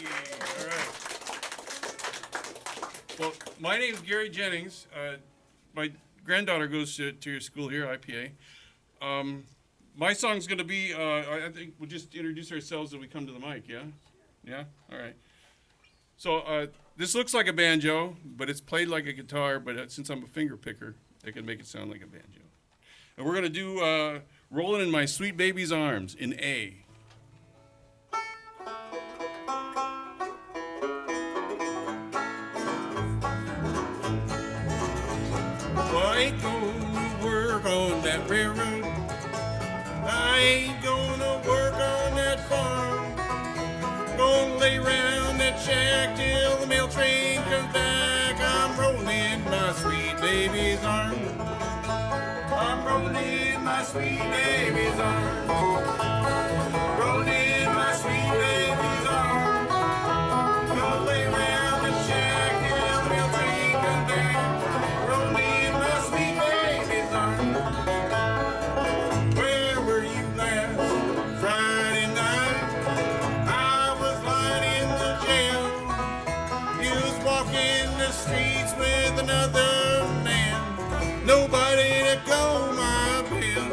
All right. Well, my name's Gary Jennings. My granddaughter goes to your school here, IPA. My song's going to be, I think we'll just introduce ourselves as we come to the mic, yeah? Yeah? All right. So this looks like a banjo, but it's played like a guitar, but since I'm a finger picker, I can make it sound like a banjo. And we're going to do Rolling in My Sweet Baby's Arms in A. Well, I ain't gonna work on that railroad. I ain't gonna work on that farm. Gonna lay around that shack till the mail train comes back. I'm rolling in my sweet baby's arms. I'm rolling in my sweet baby's arms. Rolling in my sweet baby's arms. Gonna lay around the shack till the mail train comes back. Rolling in my sweet baby's arms. Where were you last Friday night? I was lying in the jail. You was walking the streets with another man. Nobody to go my bill.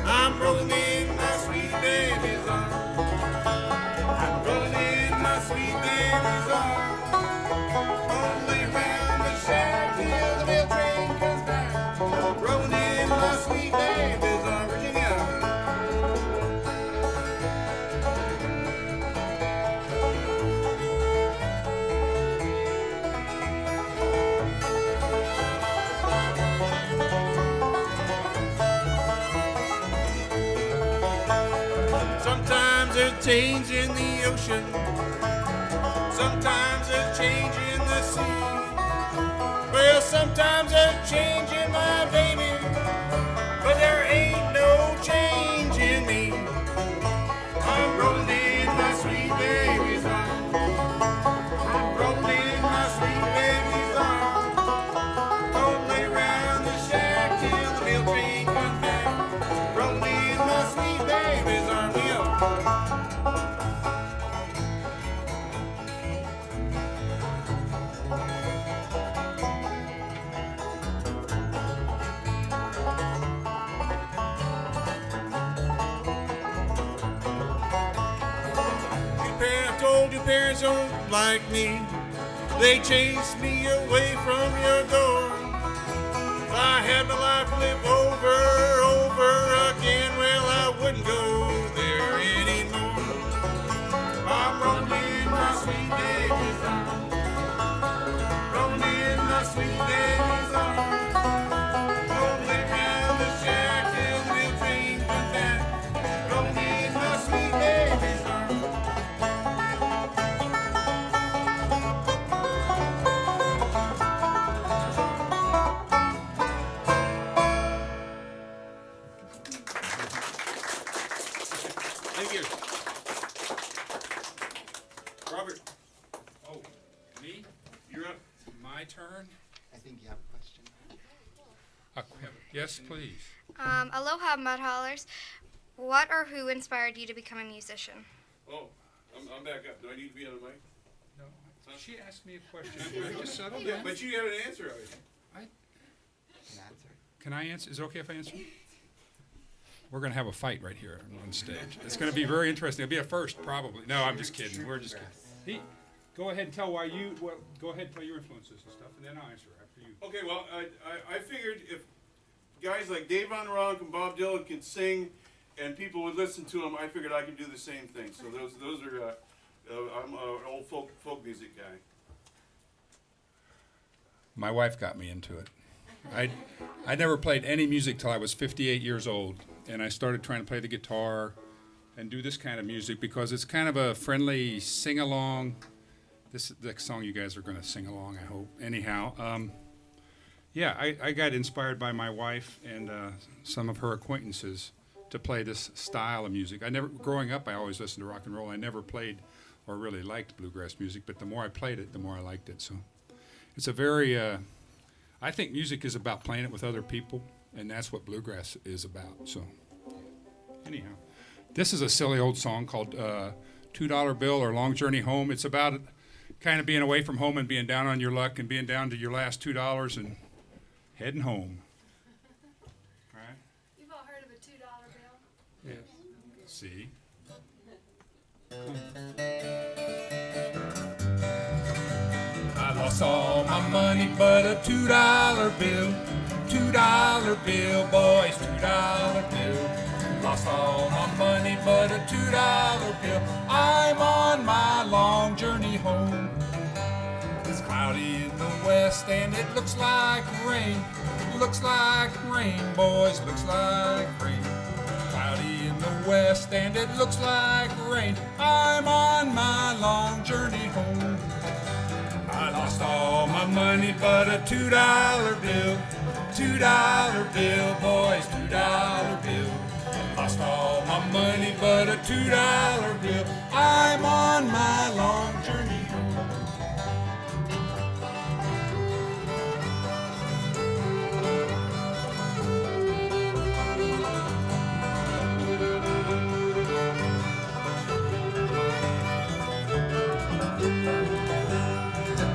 I'm rolling in my sweet baby's arms. I'm rolling in my sweet baby's arms. Gonna lay around the shack till the mail train comes back. Rolling in my sweet baby's arms, Virginia. Sometimes there's change in the ocean. Sometimes there's change in the sea. Well, sometimes there's change in my baby, but there ain't no change in me. I'm rolling in my sweet baby's arms. I'm rolling in my sweet baby's arms. Gonna lay around the shack till the mail train comes back. Rolling in my sweet baby's arms. Your parents don't like me. They chase me away from your door. If I had my life lived over again, well, I wouldn't go there anymore. I'm rolling in my sweet baby's arms. Rolling in my sweet baby's arms. Rolling around the shack till the mail train comes back. Rolling in my sweet baby's arms. Thank you. Robert. Oh, me? You're up. My turn? I think you have a question. Yes, please. Aloha, Mud Hollers. What or who inspired you to become a musician? Oh, I'm back up. Do I need to be on the mic? No, she asked me a question. I just settled down. But you got an answer already. An answer. Can I answer? Is it okay if I answer? We're going to have a fight right here on stage. It's going to be very interesting. It'll be a first, probably. No, I'm just kidding. We're just kidding. Go ahead and tell why you. Well, go ahead and tell your influences and stuff, and then I'll answer after you. Okay, well, I figured if guys like Dave Von Ronk and Bob Dylan could sing, and people would listen to them, I figured I could do the same thing. So those are. I'm an old folk music guy. My wife got me into it. I never played any music till I was 58 years old, and I started trying to play the guitar and do this kind of music because it's kind of a friendly sing-along. This is the song you guys are going to sing along, I hope. Anyhow, yeah, I got inspired by my wife and some of her acquaintances to play this style of music. Growing up, I always listened to rock and roll. I never played or really liked bluegrass music, but the more I played it, the more I liked it. So it's a very, I think music is about playing it with other people, and that's what bluegrass is about. So anyhow, this is a silly old song called $2 bill or long journey home. It's about kind of being away from home and being down on your luck and being down to your last $2 and heading home. All right? You've all heard of a $2 bill? Yes. See? I lost all my money but a $2 bill. $2 bill, boys, $2 bill. Lost all my money but a $2 bill. I'm on my long journey home. It's cloudy in the west and it looks like rain. It looks like rain, boys, looks like rain. Cloudy in the west and it looks like rain. I'm on my long journey home. I lost all my money but a $2 bill. $2 bill, boys, $2 bill. Lost all my money but a $2 bill. I'm on my long journey home.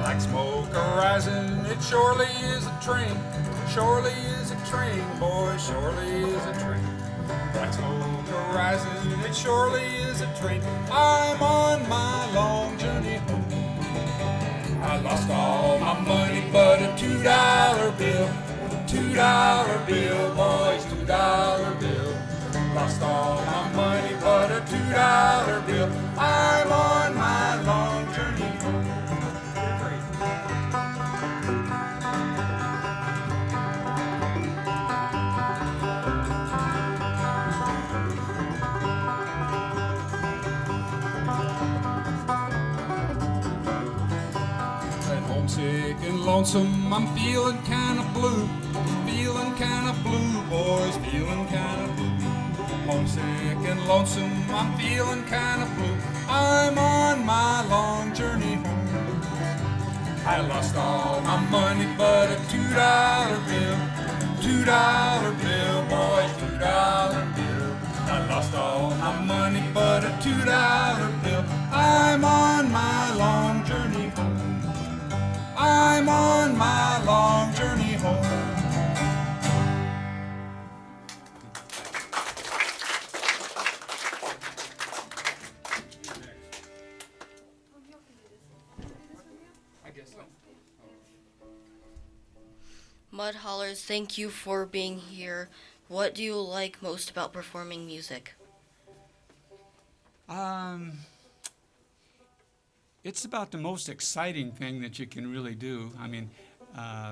Like smoke arising, it surely is a train. Surely is a train, boy, surely is a train. Like smoke arising, it surely is a train. I'm on my long journey home. I lost all my money but a $2 bill. $2 bill, boys, $2 bill. Lost all my money but a $2 bill. I'm on my long journey home. Homesick and lonesome, I'm feeling kinda blue. Feeling kinda blue, boys, feeling kinda blue. Homesick and lonesome, I'm feeling kinda blue. I'm on my long journey home. I lost all my money but a $2 bill. $2 bill, boys, $2 bill. I lost all my money but a $2 bill. I'm on my long journey home. I'm on my long journey home. I guess so. Mud Hollers, thank you for being here. What do you like most about performing music? It's about the most exciting thing that you can really do. I mean, and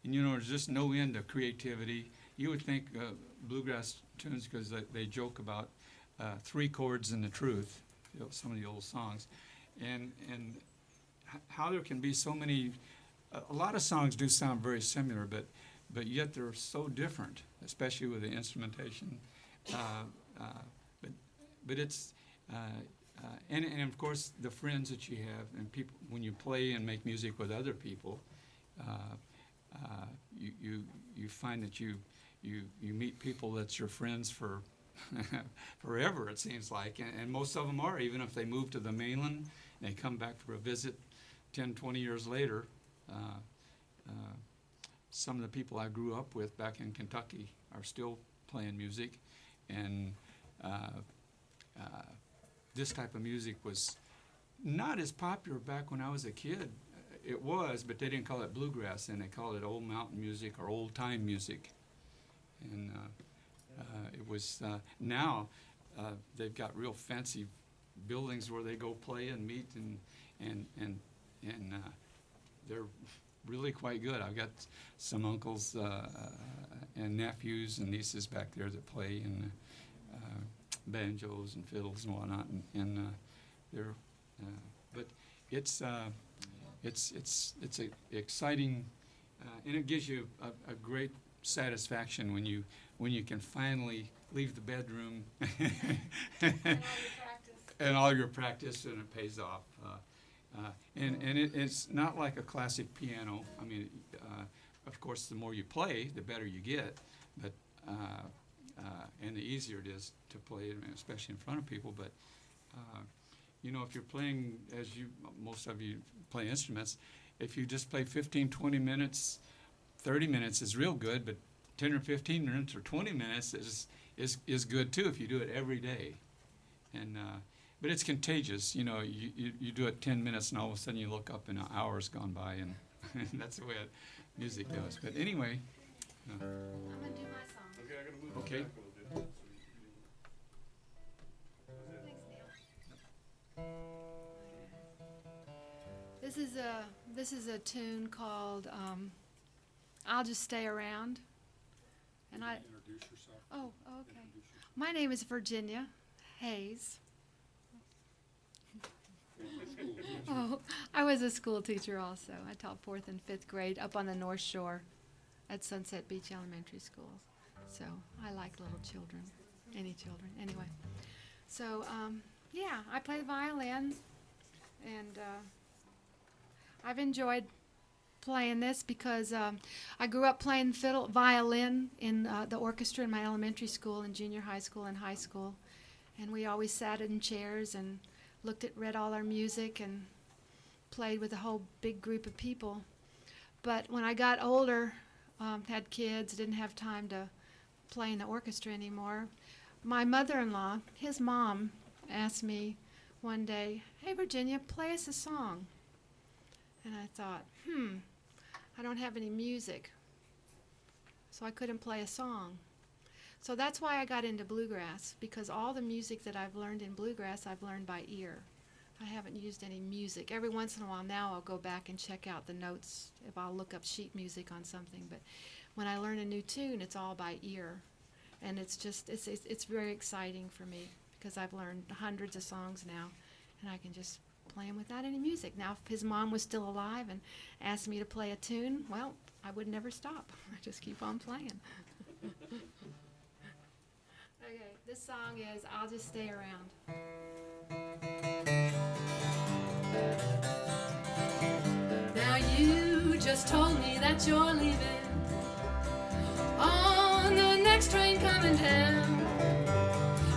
you know, there's just no end of creativity. You would think bluegrass tunes, because they joke about 3 chords and the truth, you know, some of the old songs, and how there can be so many. A lot of songs do sound very similar, but yet they're so different, especially with the instrumentation. But it's and of course the friends that you have and people when you play and make music with other people, you find that you meet people that's your friends for forever, it seems like, and most of them are, even if they move to the mainland and they come back for a visit 10, 20 years later. Some of the people I grew up with back in Kentucky are still playing music, and this type of music was not as popular back when I was a kid. It was, but they didn't call it bluegrass, and they called it old mountain music or old time music. And it was now they've got real fancy buildings where they go play and meet, and they're really quite good. I've got some uncles and nephews and nieces back there that play in banjos and fiddles and whatnot, and they're. But it's a exciting, and it gives you a great satisfaction when you can finally leave the bedroom and all your practice, and it pays off. And it's not like a classic piano. I mean, of course, the more you play, the better you get. But and the easier it is to play, especially in front of people. But you know, if you're playing, as most of you play instruments, if you just play 15, 20 minutes, 30 minutes is real good, but 10 or 15 minutes or 20 minutes is good too if you do it every day. And but it's contagious. You know, you do it 10 minutes and all of a sudden you look up and an hour's gone by, and that's the way music goes. But anyway. I'm gonna do my song. Okay, I gotta move Okay. back a little bit. Thanks, Neil. This is a tune called "I'll Just Stay Around," and I. Introduce yourself. Oh, okay. My name is Virginia Hayes. Oh, I was a school teacher also. I taught 4th and 5th grade up on the North Shore at Sunset Beach Elementary School. So I like little children, any children, anyway. So, yeah, I play the violin, and I've enjoyed playing this because I grew up playing violin in the orchestra in my elementary school and junior high school and high school. And we always sat in chairs and read all our music and played with a whole big group of people. But when I got older, had kids, didn't have time to play in the orchestra anymore, my mother-in-law, his mom, asked me one day, "Hey, Virginia, play us a song." And I thought, I don't have any music, so I couldn't play a song. So that's why I got into bluegrass, because all the music that I've learned in bluegrass, I've learned by ear. I haven't used any music. Every once in a while now I'll go back and check out the notes if I'll look up sheet music on something. But when I learn a new tune, it's all by ear. And it's just, it's very exciting for me, because I've learned hundreds of songs now, and I can just play them without any music. Now, if his mom was still alive and asked me to play a tune, well, I would never stop. I just keep on playing. Okay, this song is "I'll Just Stay Around." Now you just told me that you're leaving on the next train coming down.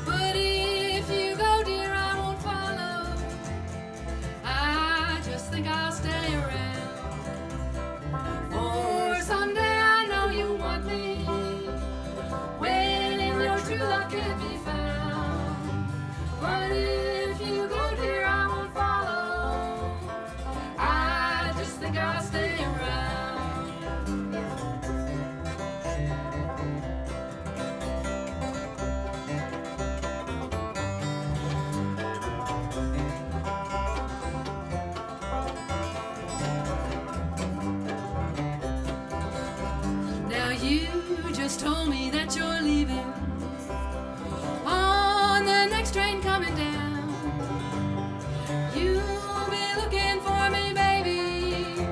But if you go, dear, I won't follow. I just think I'll stay around. For someday I know you want me, when your true love can't be found. But if you go, dear, I won't follow. I just think I'll stay around. Now you just told me that you're leaving on the next train coming down. You'll be looking for me, baby,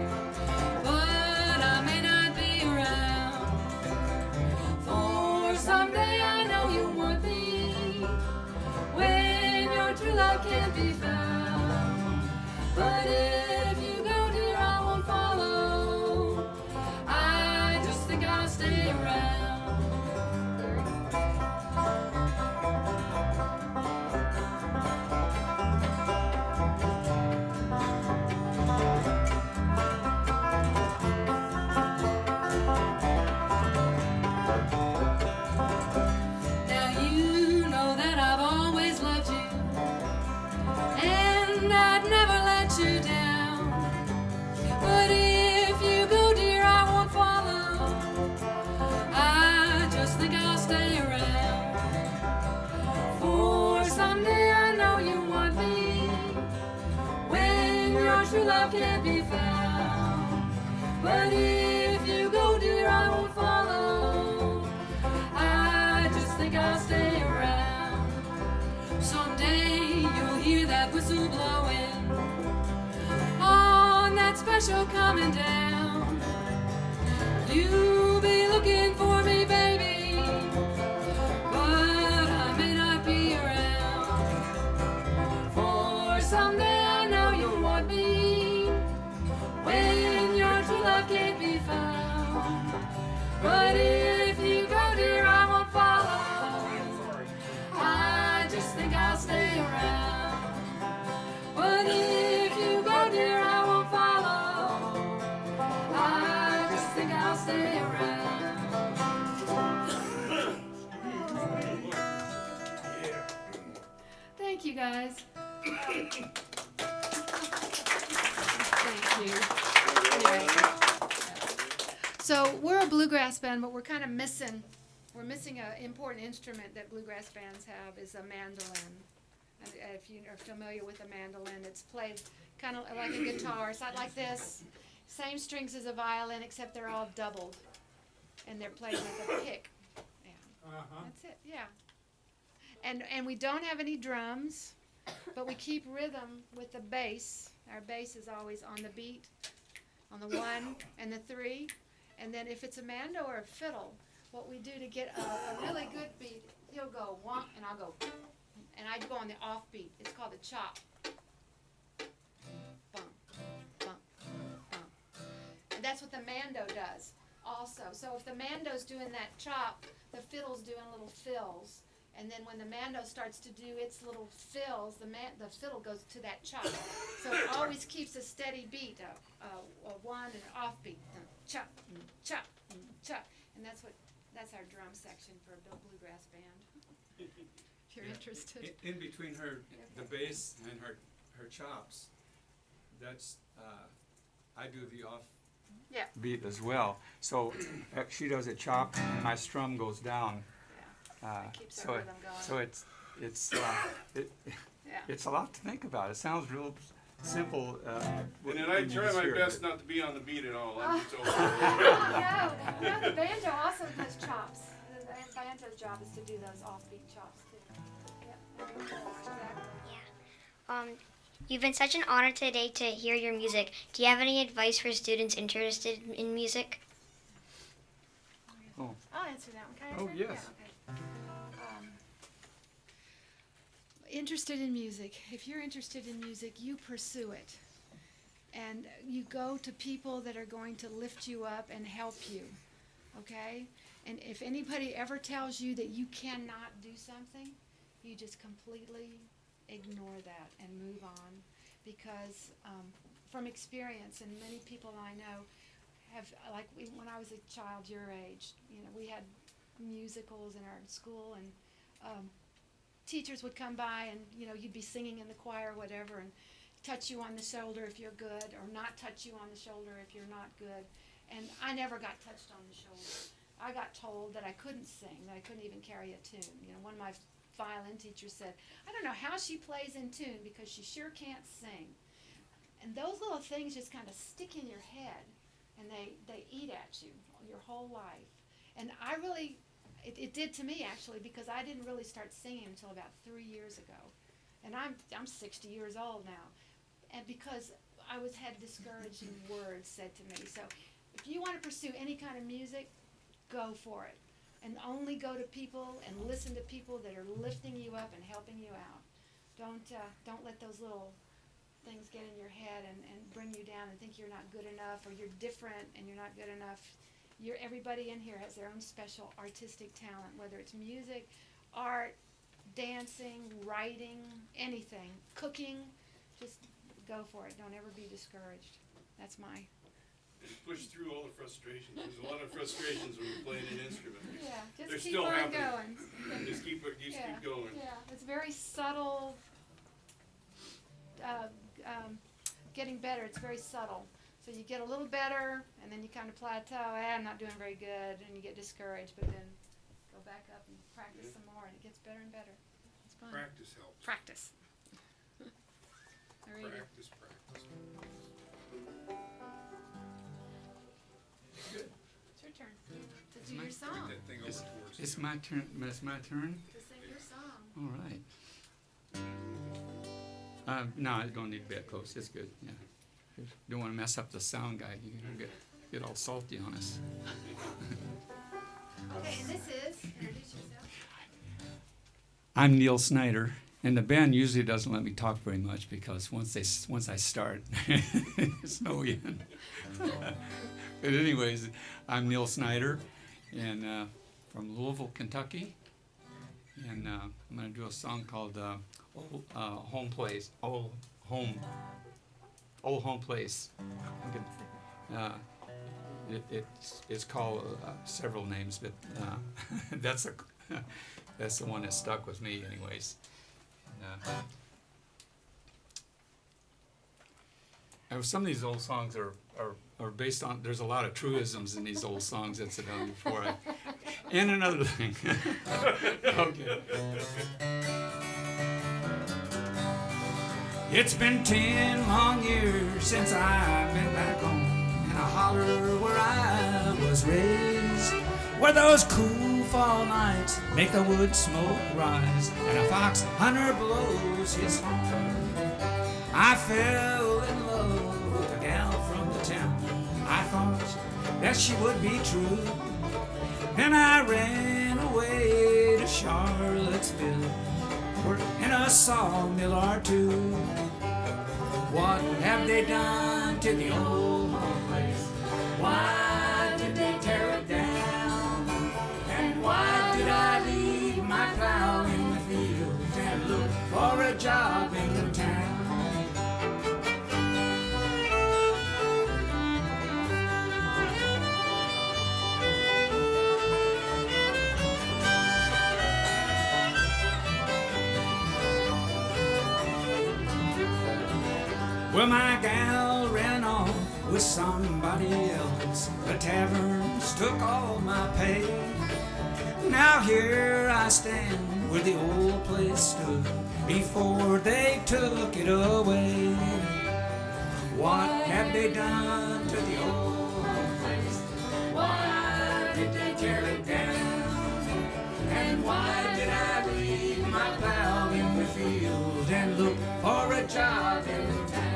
but I may not be around. For someday I know you want me, when your true love can't be found. But if you go, dear, I won't follow. I just think I'll stay around. Now you know that I've always loved you, and I'd never let you down. But if you go, dear, I won't follow. I just think I'll stay around. For someday I know you want me, when your true love can't be found. But if you go, dear, I won't follow. I just think I'll stay around. Someday you'll hear that whistle blowing on that special coming down. You'll be looking for me, baby, but I may not be around. For someday I know you want me, when your true love can't be found. But if you go, dear, I won't follow. stay around. But if you go, dear, I won't follow. I just think I'll stay around. Thank you, guys. Thank you. Anyway. So we're a bluegrass band, but we're kind of missing. We're missing an important instrument that bluegrass bands have is a mandolin. And if you are familiar with a mandolin, it's played kind of like a guitar. It's not like this. Same strings as a violin, except they're all doubled, and they're played with a pick. Yeah. That's it. Yeah. And we don't have any drums, but we keep rhythm with the bass. Our bass is always on the beat, on the 1 and the 3. And then if it's a mando or a fiddle, what we do to get a really good beat, he'll go 1 and I'll go, and I go on the off beat. It's called a chop. Bump, bump, bump. And that's what the mando does also. So if the mando's doing that chop, the fiddle's doing little fills. And then when the mando starts to do its little fills, the fiddle goes to that chop. So it always keeps a steady beat, a 1 and an off beat. Chop, chop, chop. And that's our drum section for a bluegrass band. If you're interested. In between the bass and her chops, that's, I do the off Yeah. beat as well. So she does a chop and my strum goes down. It keeps our rhythm going. So it's a lot to think about. It sounds real simple. And then I try my best not to be on the beat at all. I'm just over. No, the banjo also does chops. The banjo's job is to do those offbeat chops too. Yep. Exactly. Yeah. You've been such an honor today to hear your music. Do you have any advice for students interested in music? Oh. I'll answer that one. Can I Oh, answer? yes. Yeah, okay. Interested in music. If you're interested in music, you pursue it. And you go to people that are going to lift you up and help you. Okay? And if anybody ever tells you that you cannot do something, you just completely ignore that and move on. Because from experience, and many people I know have, like when I was a child your age, we had musicals in our school, and teachers would come by and you'd be singing in the choir or whatever, and touch you on the shoulder if you're good, or not touch you on the shoulder if you're not good. And I never got touched on the shoulder. I got told that I couldn't sing, that I couldn't even carry a tune. One of my violin teachers said, I don't know how she plays in tune because she sure can't sing. And those little things just kind of stick in your head, and they eat at you your whole life. And I really, it did to me actually, because I didn't really start singing until about 3 years ago. And I'm 60 years old now. And because I had discouraging words said to me. So if you want to pursue any kind of music, go for it. And only go to people and listen to people that are lifting you up and helping you out. Don't let those little things get in your head and bring you down and think you're not good enough, or you're different and you're not good enough. Everybody in here has their own special artistic talent, whether it's music, art, dancing, writing, anything, cooking. Just go for it. Don't ever be discouraged. That's my. And push through all the frustrations. There's a lot of frustrations when you're playing an instrument. Yeah, just They're keep still on happening. going. Just keep going. Yeah, it's very subtle. Getting better, it's very subtle. So you get a little better, and then you kind of plateau. I'm not doing very good, and you get discouraged. But then go back up and practice some more, and it gets better and better. It's fun. Practice helps. Practice. Practice. It's your turn to do your song. That thing over towards It's my turn. It's my turn. To sing your song. All right. No, I don't need to be that close. It's good. Yeah. Don't want to mess up the sound guy. You can get all salty on us. Okay, and this is, introduce yourself. I'm Neil Snyder, and the band usually doesn't let me talk very much because once I start, it's no end. But anyways, I'm Neil Snyder, and from Louisville, Kentucky, and I'm going to do a song called old home place, old home place. It's called several names, but that's the one that stuck with me, anyways. And some of these old songs are based on. There's a lot of truisms in these old songs that's done before. And another thing. Okay. It's been 10 long years since I've been back home in a holler where I was raised, where those cool fall nights make the wood smoke rise and a fox hunter blows his horn. I fell in love with a gal from the town. I thought that she would be true. Then I ran away to Charlottesville, worked in a sawmill or two. What have they done to the old home place? Why did they tear it down? And why did I leave my plow in the field and look for a job in the town? Well, my gal ran off with somebody else. The taverns took all my pay. Now here I stand where the old place stood before they took it away. What have they done to the old place? Why did they tear it down? And why did I leave my plow in the field and look for a job in the town?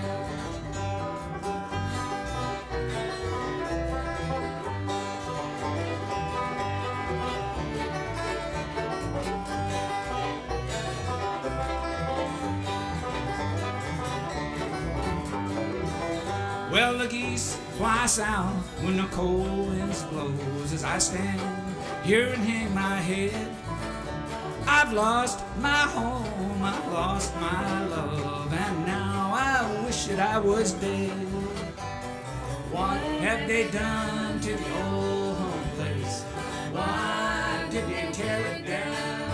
Well, the geese fly south when the cold winds blows. As I stand here and hang my head, I've lost my home, I've lost my love, and now I wish that I was dead. What have they done to the old home place? Why did they tear it down?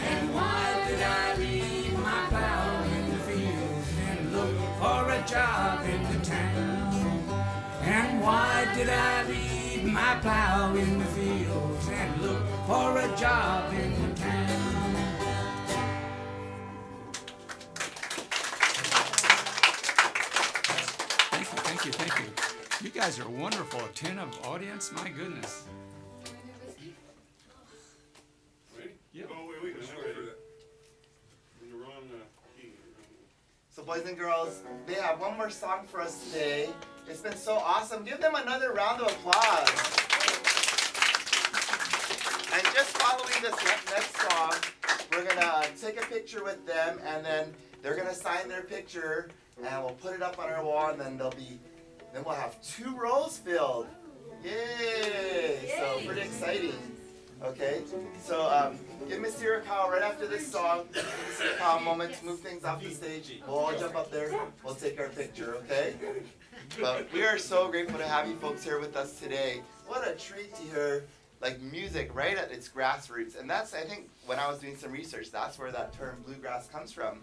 And why did I leave my plow in the field and look for a job in the town? And why did I leave my plow in the fields and look for a job in the town? Thank you, thank you. You guys are wonderful, attentive audience, my goodness. Yeah. Oh, wait, now we're ready. You're wrong key. So boys and girls, they have one more song for us today. It's been so awesome. Give them another round of applause. And just following this next song, we're gonna take a picture with them, and then they're gonna sign their picture, and we'll put it up on our wall, and then then we'll have 2 rows filled. Yay! So pretty exciting. Okay, so give Mr. Kyle right after this song. Give Mr. Kyle a moment to move things off the stage. We'll all jump up there. We'll take our picture, okay? But we are so grateful to have you folks here with us today. What a treat to hear like music right at its grassroots. And that's, I think, when I was doing some research, that's where that term bluegrass comes from.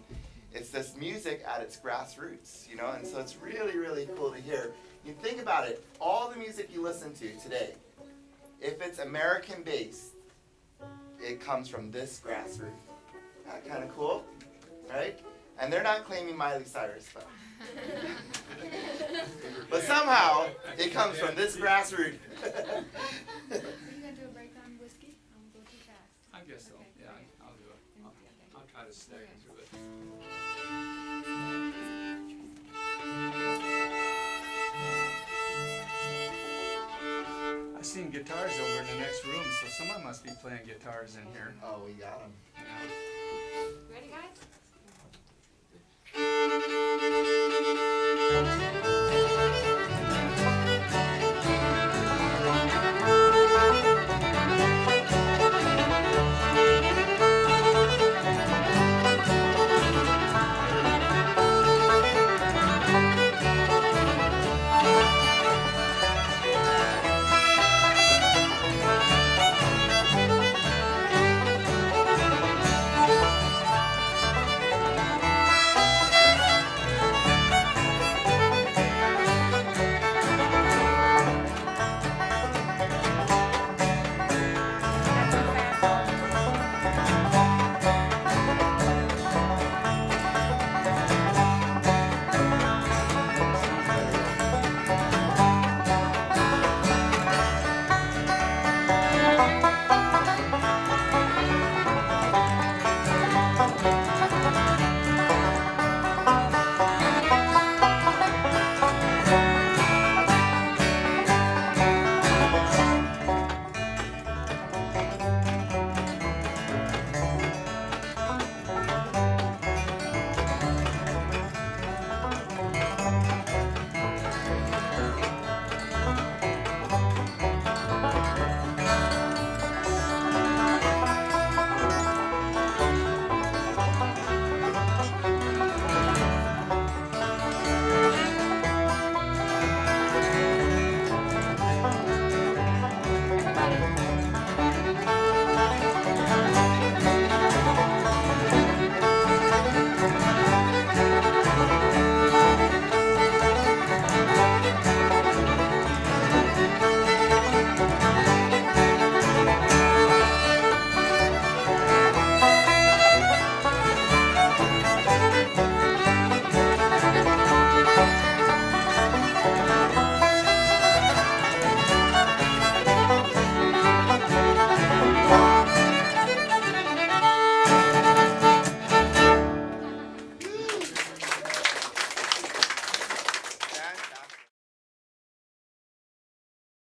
It's this music at its grassroots, you know? And so it's really, really cool to hear. You think about it, all the music you listen to today, if it's American-based, it comes from this grassroots. That kind of cool, right? And they're not claiming Miley Cyrus, but somehow it comes from this grassroots. Are you gonna do a break on whiskey? I'm gonna go too fast. I guess so. Okay, Yeah, great. I'll do it. Okay. I'll try to stay Okay. through it. I seen guitars over in the next room, so someone must be playing guitars in here. Oh, we got them. Yeah.